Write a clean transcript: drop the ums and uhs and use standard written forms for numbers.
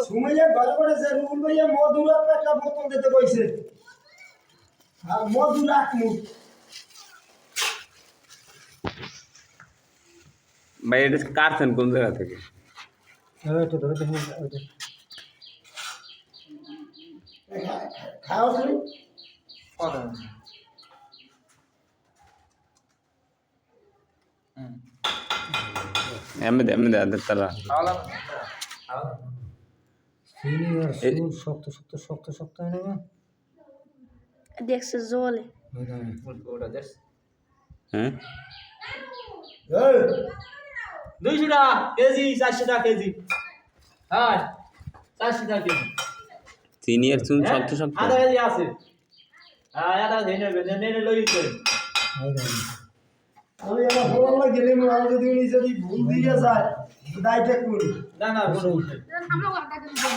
সুমাইয়া ঘরে ঘরে যে রুল ভাইয়া মধুর একটা বোতল দিতে কইছে আর মধু রাখমু ভাই এটা কাটছেন কোন জায়গা থেকে? এটা ধরে দেখুন ওইটা খাও তুমি কথা এমনি তারা সিনিয়র সুর শক্ত শক্ত শক্ত শক্ত হয় না দেখছে জলে ওটা দেখ হ্যাঁ এই 200 টাকা কেজি 400 টাকা কেজি হ্যাঁ 400 টাকা কেজি সিনিয়র চুন শক্ত শক্ত আধা কেজি আছে হ্যাঁ আধা কেজি নেনে লইছে আমি আমার ভালো লাগে নি আমি যদি উনি যদি ভুল দিয়ে যায় দায়টা করি না না আমরা